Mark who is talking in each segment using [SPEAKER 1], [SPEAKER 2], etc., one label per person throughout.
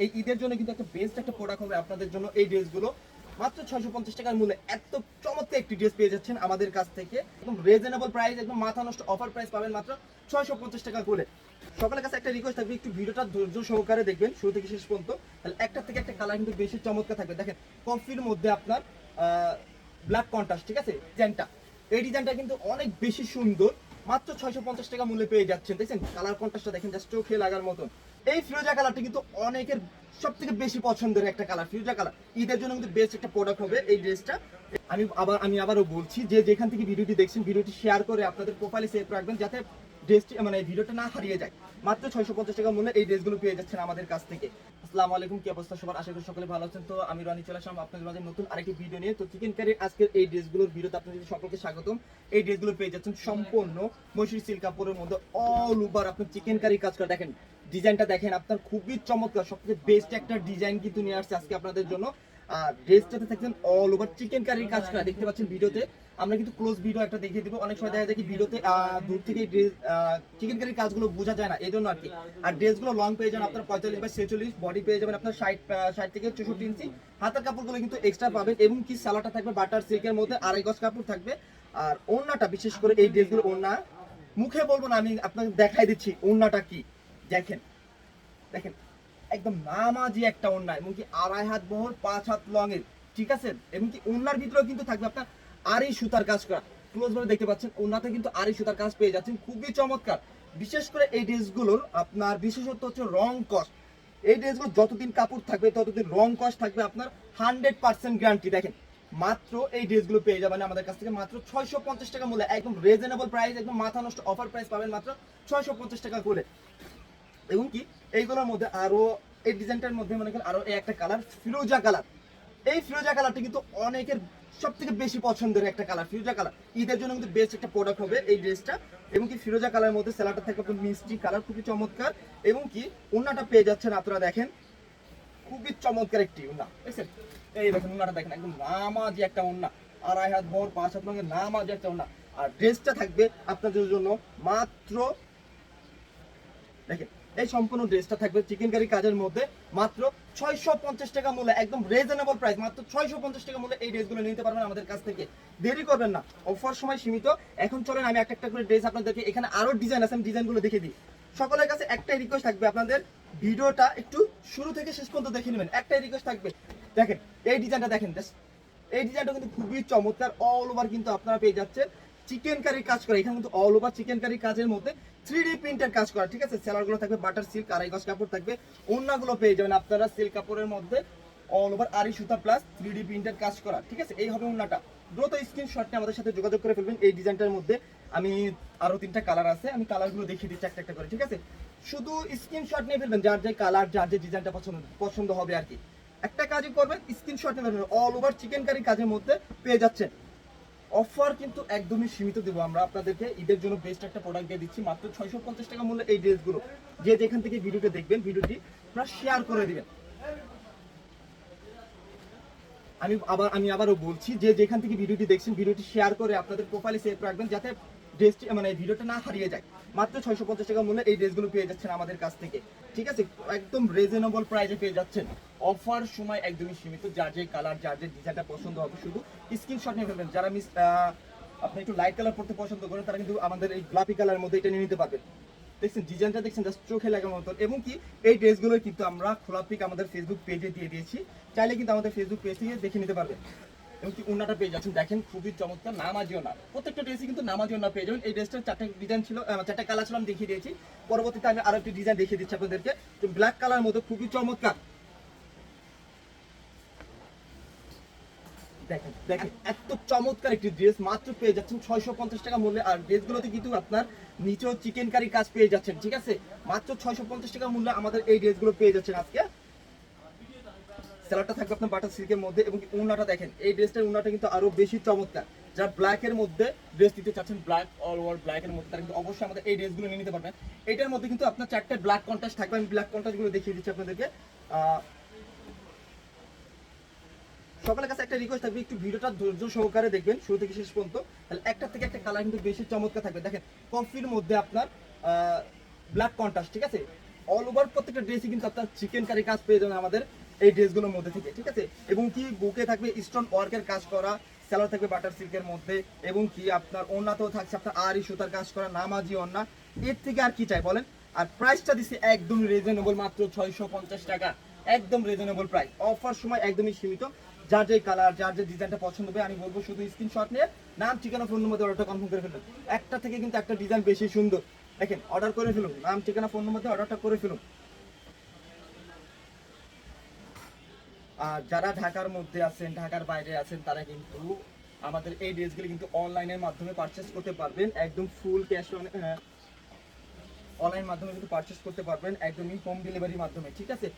[SPEAKER 1] এই ঈদের জন্য কিন্তু একটা বেস্ট একটা প্রোডাক্ট হবে আপনাদের জন্য। এই ড্রেসগুলো মাত্র 650 টাকার মূল্যে এত চমৎকার একটি ড্রেস পেয়ে যাচ্ছেন আমাদের কাছ থেকে। একদম রিজনেবল প্রাইস, একদম মাথা নষ্ট অফার প্রাইস পাবেন মাত্র 650 টাকা করে। সকলের কাছে একটা রিকোয়েস্ট থাকবে, একটু ভিডিওটা ধৈর্য সহকারে দেখবেন শুরু থেকে শেষ পর্যন্ত। তাহলে একটা থেকে একটা কালার কিন্তু বেশি চমৎকার থাকবে। দেখেন কফির মধ্যে আপনার ব্ল্যাক কন্ট্রাস্ট, ঠিক আছে ডিজাইনটা, এই ডিজাইনটা কিন্তু অনেক বেশি সুন্দর। মাত্র 650 টাকা মূল্যে পেয়ে যাচ্ছেন। দেখছেন কালার কন্ট্রাস্টটা দেখেন, জাস্ট চোখে লাগার মতন। এই ফিরোজা কালারটা কিন্তু অনেকের সব থেকে বেশি পছন্দের একটা কালার, ফিরোজা কালার। ঈদের জন্য কিন্তু বেস্ট একটা প্রোডাক্ট হবে এই ড্রেসটা। আমি আবারও বলছি যে যেখান থেকে ভিডিওটি দেখছেন ভিডিওটি শেয়ার করে আপনাদের প্রোফাইলে সেভ রাখবেন, যাতে ড্রেসটি মানে ভিডিওটা না হারিয়ে যায়। মাত্র 650 টাকা মূল্যে এই ড্রেসগুলো পেয়ে যাচ্ছেন আমাদের কাছ থেকে। আসসালামু আলাইকুম, কি অবস্থা সবার? আশা করি সকলে ভালো আছেন। তো আমি রনি চলে আসলাম আপনাদের মাঝে নতুন আরেকটি ভিডিও নিয়ে। তো চিকেন কারির আজকের এই ড্রেসগুলোর ভিডিওতে আপনাদের সকলকে স্বাগতম। এই ড্রেসগুলো পেয়ে যাচ্ছেন সম্পূর্ণ মৈশরি সিল্ক কাপড়ের মধ্যে অল ওভার আপনার চিকেন কারি কাজ করা। দেখেন ডিজাইনটা দেখেন, আপনার খুবই চমৎকার, সবথেকে বেস্ট একটা ডিজাইন কিন্তু নিয়ে আসছে আজকে আপনাদের জন্য। আর ড্রেসটাতে থাকছেন অল ওভার চিকেন কারির কাজ করা, দেখতে পাচ্ছেন ভিডিওতে। আমরা কিন্তু ক্লোজ ভিডিও একটা দেখিয়ে দিব। অনেক সময় দেখা যায় কি ভিডিওতে দূর থেকে ড্রেস চিকেন কারির কাজগুলো বোঝা যায় না, এই জন্য আর কি। আর ড্রেসগুলো লং পেয়ে যাবেন আপনার 45/46, বডি পেয়ে যাবেন আপনার 60 থেকে 64 ইঞ্চি। হাতের কাপড়গুলো কিন্তু এক্সট্রা পাবেন, এবং কি সালোয়ারটা থাকবে বাটার সিল্কের মধ্যে, আড়াই গজ কাপড় থাকবে। আর ওড়নাটা, বিশেষ করে এই ড্রেসগুলো ওড়না মুখে বলবো না, আমি আপনাকে দেখাই দিচ্ছি ওড়নাটা কি। দেখেন দেখেন একদম নামাজি একটা ওড়না, এবং কি 2.5 হাত বহর 5 হাত লং এর, ঠিক আছে। এবং কি ওড়নার ভিতরেও কিন্তু থাকবে আপনার আড়ি সুতার কাজ করা। ক্লোজ ভাবে দেখতে পাচ্ছেন ওড়নাতে কিন্তু আড়ি সুতার কাজ পেয়ে যাচ্ছেন, খুবই চমৎকার। বিশেষ করে এই ড্রেসগুলোর আপনার বিশেষত্ব হচ্ছে রং কস্ট। এই ড্রেসগুলো যতদিন কাপড় থাকবে ততদিন রং কস্ট থাকবে আপনার 100% গ্যারান্টি। দেখেন মাত্র এই ড্রেসগুলো পেয়ে যাবেন আমাদের কাছ থেকে মাত্র 650 টাকা মূল্যে, একদম রিজনেবল প্রাইস, একদম মাথা নষ্ট অফার প্রাইস পাবেন মাত্র 650 টাকা করে। এবং কি এইগুলোর মধ্যে আরো এই ডিজাইনটার মধ্যে মনে করেন আরো একটা কালার, ফিরোজা কালার। এই ফিরোজা কালারটা কিন্তু অনেকের সব থেকে বেশি পছন্দের একটা কালার, ফিরোজা কালার। ঈদের জন্য কিন্তু বেস্ট একটা প্রোডাক্ট হবে এই ড্রেসটা। এবং কি ফিরোজা কালারের মধ্যে সেলারটা থাকে আপনার মিষ্টি কালার, খুবই চমৎকার। এবং কি ওড়নাটা পেয়ে যাচ্ছেন আপনারা, দেখেন খুবই চমৎকার একটি ওড়না, দেখছেন। এই দেখেন ওড়নাটা দেখেন, একদম নামাজি একটা ওড়না, 2.5 হাত বহর 5 হাত লংয়ের নামাজি একটা ওড়না। আর ড্রেসটা থাকবে আপনাদের জন্য মাত্র, দেখেন এই সম্পূর্ণ ড্রেসটা থাকবে চিকেন কারি কাজের মধ্যে মাত্র 650 টাকা মূল্যে, একদম রিজনেবল প্রাইস। মাত্র 650 টাকা মূল্যে এই ড্রেসগুলো নিতে পারবেন আমাদের কাছ থেকে। দেরি করবেন না, অফার সময় সীমিত। এখন চলেন আমি একটা একটা করে ড্রেস আপনাদেরকে, এখানে আরো ডিজাইন আছে, আমি ডিজাইনগুলো দেখে দিই। সকলের কাছে একটাই রিকোয়েস্ট থাকবে, আপনাদের ভিডিওটা একটু শুরু থেকে শেষ পর্যন্ত দেখে নেবেন, একটাই রিকোয়েস্ট থাকবে। দেখেন এই ডিজাইনটা দেখেন, এই ডিজাইনটা কিন্তু খুবই চমৎকার। অল ওভার কিন্তু আপনারা পেয়ে যাচ্ছে চিকেন কারির কাজ করা। এখানে কিন্তু অল ওভার চিকেন কারির কাজের মধ্যে 3D প্রিন্টের কাজ করা, ঠিক আছে। সেলারগুলো থাকবে বাটার সিল্ক, আড়াই গজ কাপড় থাকবে। ওড়নাগুলো পেয়ে যাবেন আপনারা সিল্ক কাপড়ের মধ্যে অল ওভার আড়ি সুতা প্লাস 3D প্রিন্টের কাজ করা, ঠিক আছে। এই হবে ওড়নাটা। দ্রুত স্ক্রিনশট নিয়ে আমাদের সাথে যোগাযোগ করে ফেলবেন। এই ডিজাইনটার মধ্যে আমি আরো 3টা কালার আছে, আমি কালারগুলো দেখিয়ে দিচ্ছি একটা একটা করে, ঠিক আছে। শুধু স্ক্রিনশট নিয়ে ফেলবেন, যার যে কালার, যার যে ডিজাইনটা পছন্দ হবে আর কি। একটা কাজই করবেন, স্ক্রিনশট নিয়ে ফেলবেন। অল ওভার চিকেন কারি কাজের মধ্যে পেয়ে যাচ্ছেন। অফার কিন্তু একদমই সীমিত দেবো আমরা আপনাদেরকে। ঈদের জন্য বেস্ট একটা প্রোডাক্ট দিয়ে দিচ্ছি মাত্র 650 টাকা মূল্যে এই ড্রেসগুলো। যে যেখান থেকে ভিডিওটা দেখবেন ভিডিওটি আপনারা শেয়ার করে দিবেন। আমি আবারও বলছি যে যেখান থেকে ভিডিওটি দেখছেন ভিডিওটি শেয়ার করে আপনাদের প্রোফাইলে সেভ রাখবেন, যাতে ড্রেসটি মানে ভিডিওটা না হারিয়ে যায়। মাত্র 650 টাকা মূল্যে এই ড্রেসগুলো পেয়ে যাচ্ছেন আমাদের কাছ থেকে, ঠিক আছে। একদম রিজনেবল প্রাইসে পেয়ে যাচ্ছেন। অফার সময় একদমই সীমিত। যার যে কালার, যার যে ডিজাইনটা পছন্দ হবে শুধু স্ক্রিনশট নিয়ে ফেলবেন। যারা আপনি একটু লাইট কালার পড়তে পছন্দ করেন তারা কিন্তু আমাদের এই গোলাপি কালারের মধ্যে এটা নিয়ে নিতে পারবেন। দেখছেন ডিজাইনটা, দেখছেন জাস্ট চোখে লাগার মতো। এবং কি এই ড্রেসগুলো কিন্তু আমরা খোলা পিক আমাদের ফেসবুক পেজে দিয়ে দিয়েছি, চাইলে কিন্তু আমাদের ফেসবুক পেজ থেকে দেখে নিতে পারবেন। এবং কি ওড়নাটা পেয়ে যাচ্ছেন, দেখেন খুবই চমৎকার, নামাজি ওড়না। প্রত্যেকটা ড্রেসই কিন্তু নামাজি ওড়না পেয়ে যাবেন। এই ড্রেসটার 4টা ডিজাইন ছিল, 4টা কালার ছিল, আমি দেখিয়ে দিয়েছি। পরবর্তীতে আমি আরো একটি ডিজাইন দেখিয়ে দিচ্ছি আপনাদেরকে, তো ব্ল্যাক কালার মধ্যে খুবই চমৎকার। দেখেন দেখেন এত চমৎকার একটি ড্রেস মাত্র পেয়ে যাচ্ছেন 650 টাকা মূল্যে। আর ড্রেসগুলোতে কিন্তু আপনার নিচেও চিকেন কারি কাজ পেয়ে যাচ্ছেন, ঠিক আছে। মাত্র 650 টাকা মূল্যে আমাদের এই ড্রেসগুলো পেয়ে যাচ্ছেন আজকে। সেলারটা থাকবে আপনার বাটার সিল্কের মধ্যে। এবং ওড়নাটা দেখেন, এই ড্রেসটার ওড়নাটা কিন্তু আরো বেশি চমৎকার। যারা ব্ল্যাক এর মধ্যে ড্রেস দিতে চাচ্ছেন, ব্ল্যাক অল ওভার ব্ল্যাক এর মধ্যে, তারা কিন্তু অবশ্যই আমাদের এই ড্রেসগুলো নিয়ে নিতে পারবেন। এটার মধ্যে কিন্তু আপনার 4টা ব্ল্যাক কন্ট্রাস্ট থাকবে, আমি ব্ল্যাক কন্ট্রাস্ট গুলো দেখিয়ে দিচ্ছি আপনাদেরকে। সকলের কাছে একটা রিকোয়েস্ট থাকবে, একটু ভিডিওটা ধৈর্য সহকারে দেখবেন শুরু থেকে শেষ পর্যন্ত। তাহলে একটা থেকে একটা কালার কিন্তু বেশি চমৎকার থাকবে। দেখেন কফির মধ্যে আপনার ব্ল্যাক কন্ট্রাস্ট, ঠিক আছে। অল ওভার প্রত্যেকটা ড্রেসই কিন্তু আপনার চিকেন কারি কাজ পেয়ে যাবেন আমাদের এই ড্রেসগুলোর মধ্যে থেকে, ঠিক আছে। এবং কি বুকে থাকবে স্টোন ওয়ার্কের কাজ করা, সেলার থাকবে বাটার সিল্কের মধ্যে, এবং কি আপনার ওড়নাতেও থাকছে আপনার আরি সুতার কাজ করা নামাজি ওড়না। এর থেকে আর কি চাই বলেন। আর প্রাইসটা দিচ্ছি একদম রিজনেবল, মাত্র 650 টাকা, একদম রিজনেবল প্রাইস। অফার সময় একদমই সীমিত। যার যে কালার, যার যে ডিজাইনটা পছন্দ হবে, আমি বলবো শুধু স্ক্রিনশট নিয়ে নাম, ঠিকানা, ফোন নম্বর অর্ডারটা কনফার্ম করে ফেলুন। একটা থেকে কিন্তু একটা ডিজাইন বেশি সুন্দর, দেখেন অর্ডার করে ফেলুন, নাম, ঠিকানা, ফোন নম্বর অর্ডারটা করে ফেলুন। আর যারা ঢাকার মধ্যে আছেন, ঢাকার বাইরে আছেন, তারা কিন্তু আমাদের এই ড্রেসগুলো কিন্তু অনলাইনের মাধ্যমে পারচেস করতে পারবেন, একদম ফুল ক্যাশ অনলাইন মাধ্যমে কিন্তু পারচেস করতে পারবেন, একদমই হোম ডেলিভারির মাধ্যমে, ঠিক আছে।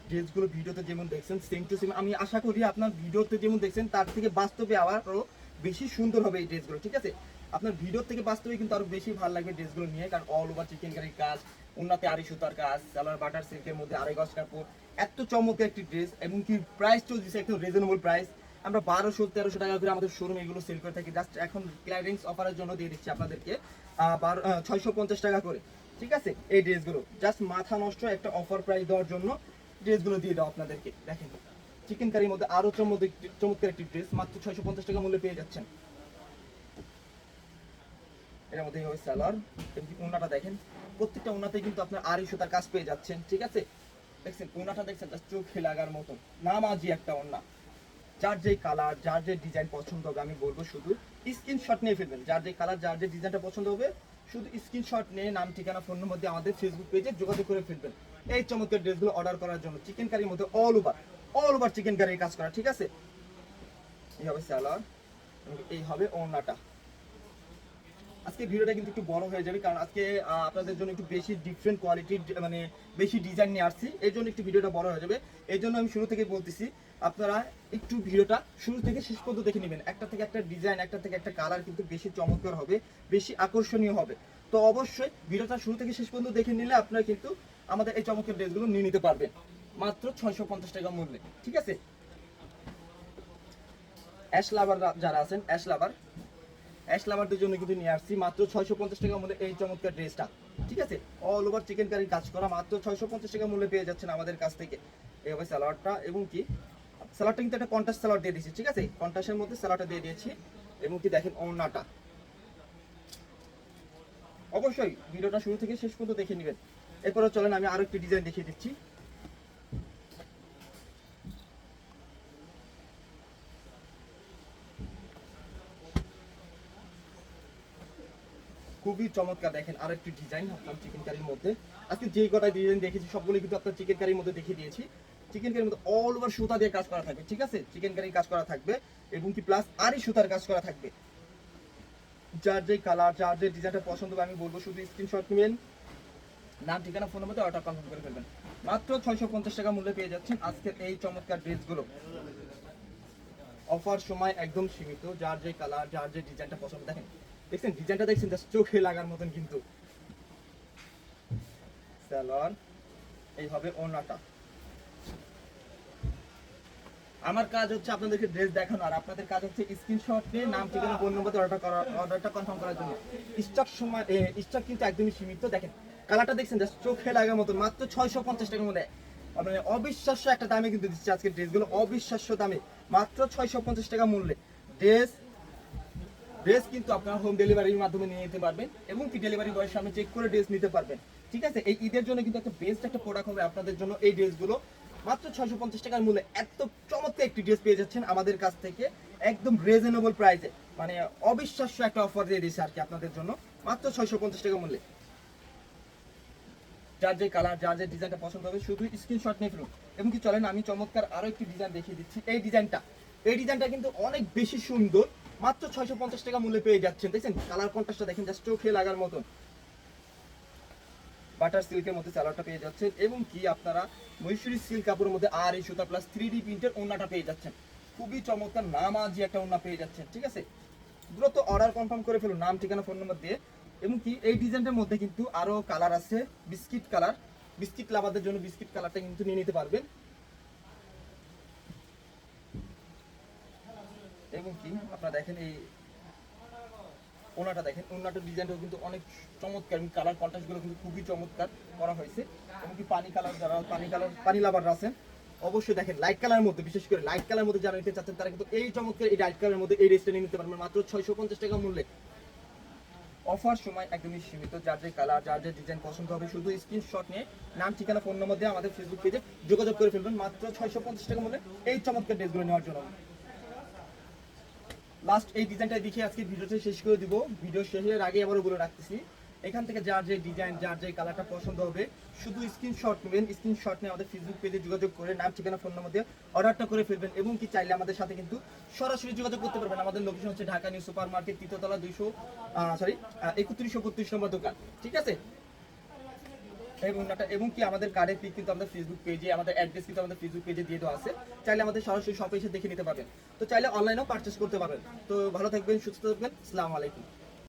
[SPEAKER 1] ড্রেসগুলো ভিডিওতে যেমন দেখছেন সেম টু সেম, আমি আশা করি আপনার ভিডিওতে যেমন দেখছেন তার থেকে বাস্তবে আরও বেশি সুন্দর হবে এই ড্রেসগুলো, ঠিক আছে। আপনার ভিডিও থেকে বাস্তবে কিন্তু আরো বেশি ভালো লাগবে ড্রেসগুলো নিয়ে, কারণ অল ওভার চিকেন কারির কাজ, উন্নতে আড়ি সুতার কাজ, সালোয়ার বাটার সিল্কের মধ্যে আড়াই গজ কাপড়, এত চমৎকার একটি ড্রেস। এবং কি প্রাইস চলছে একদম রিজনেবল প্রাইস। আমরা 1200-1300 টাকা করে আমাদের শোরুমে এগুলো সেল করে থাকি, জাস্ট এখন ক্লিয়ারেন্স অফারের জন্য দিয়ে দিচ্ছি আপনাদেরকে 650 টাকা করে, ঠিক আছে। এই ড্রেসগুলো জাস্ট মাথা নষ্ট একটা অফার প্রাইস দেওয়ার জন্য ড্রেসগুলো দিয়ে দাও আপনাদেরকে। দেখেন চিকেন কারির মধ্যে আরো চমৎকার একটি ড্রেস, মাত্র 650 টাকা মূল্যে পেয়ে যাচ্ছেন। এর মধ্যে হবে সালোয়ার, ওড়নাটা দেখেন, প্রত্যেকটা ওড়নাতে কিন্তু আপনার আড়ি সুতার কাজ পেয়ে যাচ্ছেন, ঠিক আছে। দেখছেন ওড়নাটা, দেখছেন চোখে লাগার মতন নামাজি একটা ওড়না। যার যে কালার, যার যে ডিজাইন পছন্দ হবে, আমি বলবো শুধু স্ক্রিনশট নিয়ে ফেলবেন। যার যে কালার, যার যে ডিজাইনটা পছন্দ হবে, শুধু স্ক্রিনশট নিয়ে নাম, ঠিকানা, ফোন নম্বর দিয়ে আমাদের ফেসবুক পেজে যোগাযোগ করে ফেলবেন এই চমৎকার ড্রেসগুলো অর্ডার করার জন্য। চিকেন কারির মধ্যে অল ওভার চিকেন কারির কাজ করা, ঠিক আছে। এই হবে সালোয়ার, এই হবে ওড়নাটা। আজকে ভিডিওটা কিন্তু একটু বড় হয়ে যাবে, কারণ আজকে আপনাদের জন্য একটু বেশি ডিফারেন্ট কোয়ালিটির মানে বেশি ডিজাইন নিয়ে আসছি, এই জন্য একটু ভিডিওটা বড় হয়ে যাবে। এই জন্য আমি শুরু থেকে বলতেছি, আপনারা একটু ভিডিওটা শুরু থেকে শেষ পর্যন্ত দেখে নেবেন। একটা থেকে একটা ডিজাইন, একটা থেকে একটা কালার কিন্তু বেশি চমৎকার হবে, বেশি আকর্ষণীয় হবে। তো অবশ্যই ভিডিওটা শুরু থেকে শেষ পর্যন্ত দেখে নিলে আপনারা কিন্তু আমাদের এই চমৎকার ড্রেসগুলো নিয়ে নিতে পারবেন মাত্র 650 টাকা মূল্যে, ঠিক আছে। অ্যাশ লাভার যারা আছেন, অ্যাশ লাভারদের জন্য কিন্তু নিয়ে আসছি মাত্র 650 টাকা মূল্যে এই চমৎকার ড্রেসটা, ঠিক আছে। অল ওভার চিকেন কারির কাজ করা, মাত্র 650 টাকা মূল্যে পেয়ে যাচ্ছেন আমাদের কাছ থেকে। এই হবে সালোয়ারটা, এবং কি সালোয়ারটা কিন্তু একটা কন্ট্রাস্ট সালোয়ার দিয়ে দিয়েছি, ঠিক আছে। কন্ট্রাস্টের মধ্যে সালোয়ারটা দিয়ে দিয়েছি, এবং কি দেখেন ওড়নাটা। অবশ্যই ভিডিওটা শুরু থেকে শেষ পর্যন্ত দেখে নেবেন। এরপরে চলেন আমি আরো একটি ডিজাইন দেখিয়ে দিচ্ছি। খুবই চমৎকার, দেখেন আরো একটি ডিজাইন আপনার চিকেন কারির মধ্যে। আজকে যে কটা ডিজাইন দেখেছি সবগুলো কিন্তু আপনার চিকেন কারির মধ্যে দেখিয়ে দিয়েছি। চিকেন কারির মধ্যে অল ওভার সুতা দিয়ে কাজ করা থাকবে, ঠিক আছে। চিকেন কারির কাজ করা থাকবে, এবং কি প্লাস আরই সুতার কাজ করা থাকবে। যার যে কালার, যার যে ডিজাইনটা পছন্দ হবে, আমি বলবো শুধু স্ক্রিনশট নেবেন, নাম, ঠিকানা, ফোন নম্বর অর্ডার কনফার্ম করে ফেলবেন। মাত্র 650 টাকা মূল্যে পেয়ে যাচ্ছেন আজকের এই চমৎকার ড্রেসগুলো। অফার সময় একদম সীমিত। যার যে কালার, যার যে ডিজাইনটা পছন্দ, দেখেন দেখছেন ডিজাইনটা, দেখছেন জাস্ট চোখে লাগার মতন কিন্তু। সালোয়ার, এই হবে ওড়নাটা। আমার কাজ হচ্ছে আপনাদেরকে ড্রেস দেখানো, আর আপনাদের কাজ হচ্ছে স্ক্রিনশট নিয়ে নাম, ঠিকানা, ফোন নম্বর অর্ডারটা কনফার্ম করার জন্য। স্টক কিন্তু একদমই সীমিত। দেখেন কালারটা দেখছেন জাস্ট চোখে লাগার মতো, মাত্র 650 টাকার মধ্যে, মানে অবিশ্বাস্য একটা দামে কিন্তু দিচ্ছে আজকে ড্রেসগুলো, অবিশ্বাস্য দামে মাত্র 650 টাকা মূল্যে ড্রেস কিন্তু আপনারা হোম ডেলিভারির মাধ্যমে নিয়ে নিতে পারবেন, এবং কি ডেলিভারি বয়ের সামনে চেক করে ড্রেস নিতে পারবেন, ঠিক আছে। এই ঈদের জন্য কিন্তু একটা বেস্ট একটা প্রোডাক্ট হবে আপনাদের জন্য এই ড্রেসগুলো। মাত্র 650 টাকার মূল্যে এত চমৎকার একটি ড্রেস পেয়ে যাচ্ছেন আমাদের কাছ থেকে, একদম রিজনেবল প্রাইসে, মানে অবিশ্বাস্য একটা অফার দিয়ে দিয়েছে আর কি আপনাদের জন্য, মাত্র 650 টাকা মূল্যে। যার যে কালার, যার যে ডিজাইনটা পছন্দ হবে, শুধু স্ক্রিনশট নিয়ে ফেলুন। এবং কি চলেন আমি চমৎকার আরো একটি ডিজাইন দেখিয়ে দিচ্ছি। এই ডিজাইনটা কিন্তু অনেক বেশি সুন্দর, মাত্র 650 টাকা মূল্যে পেয়ে যাচ্ছেন। দেখছেন কালার কন্ট্রাস্টটা দেখেন জাস্ট চোখে লাগার মতন। বাটার সিল্কের মধ্যে সালোয়ারটা পেয়ে যাচ্ছেন, এবং কি আপনারা মহীশূরী সিল্ক কাপড়ের মধ্যে আর এই সুতা প্লাস 3D প্রিন্টের ওড়নাটা পেয়ে যাচ্ছেন। খুবই চমৎকার নামাজি একটা ওড়না পেয়ে যাচ্ছেন, ঠিক আছে। দ্রুত অর্ডার কনফার্ম করে ফেলুন নাম, ঠিকানা, ফোন নম্বর দিয়ে। এবং কি এই ডিজাইনটার মধ্যে কিন্তু আরো কালার আছে, বিস্কিট কালার, বিস্কিট লাভারদের জন্য বিস্কিট কালারটা কিন্তু নিয়ে নিতে পারবেন। এবং কি আপনারা দেখেন এই ওনাটা দেখেন, ওনাটার ডিজাইনটাও কিন্তু অনেক চমৎকার, এবং কালার কন্ট্রাস্টগুলো কিন্তু খুবই চমৎকার করা হয়েছে। এমনকি পানি কালার, যারা পানি লাভার আছেন অবশ্যই দেখেন লাইট কালারের মধ্যে, বিশেষ করে লাইট কালারের মধ্যে যারা নিতে চাচ্ছেন তারা কিন্তু এই চমৎকার এই লাইট কালারের মধ্যে এই ড্রেসটা নিয়ে নিতে পারবেন মাত্র 650 টাকা মূল্যে। অফার সময় একদমই সীমিত, যার যে কালার, যার যে ডিজাইন পছন্দ হবে শুধু স্ক্রিনশট নিয়ে নাম, ঠিকানা, ফোন নম্বর দিয়ে আমাদের ফেসবুক পেজে যোগাযোগ করে ফেলবেন মাত্র 650 টাকা মূল্যে এই চমৎকার ড্রেসগুলো নেওয়ার জন্য। লাস্ট এই ডিজাইনটা দেখিয়ে আজকে ভিডিওটা শেষ করে দিব। ভিডিও শেষের আগে আবারও বলে রাখতেছি, এখান থেকে যার যে ডিজাইন, যার যে কালারটা পছন্দ হবে শুধু স্ক্রিনশট নেবেন। স্ক্রিনশট নিয়ে আমাদের ফেসবুক পেজে যোগাযোগ করে নাম, ঠিকানা, ফোন নম্বর দিয়ে অর্ডারটা করে ফেলবেন, এবং কি চাইলে আমাদের সাথে কিন্তু সরাসরি যোগাযোগ করতে পারবেন। আমাদের লোকেশন হচ্ছে ঢাকা নিউ সুপার মার্কেট, তৃতীয়তলা 3132 নম্বর দোকান, ঠিক আছে? এবং কি আমাদের কার্ডের পিক কিন্তু আমাদের ফেসবুক পেজে, আমাদের অ্যাড্রেস কিন্তু আমাদের ফেসবুক পেজে দিয়ে দেওয়া আছে, চাইলে আমাদের সরাসরি শপে এসে দেখে নিতে পারবেন। তো চাইলে অনলাইনেও পারচেস করতে পারবেন। তো ভালো থাকবেন, সুস্থ থাকবেন, আসসালামু আলাইকুম।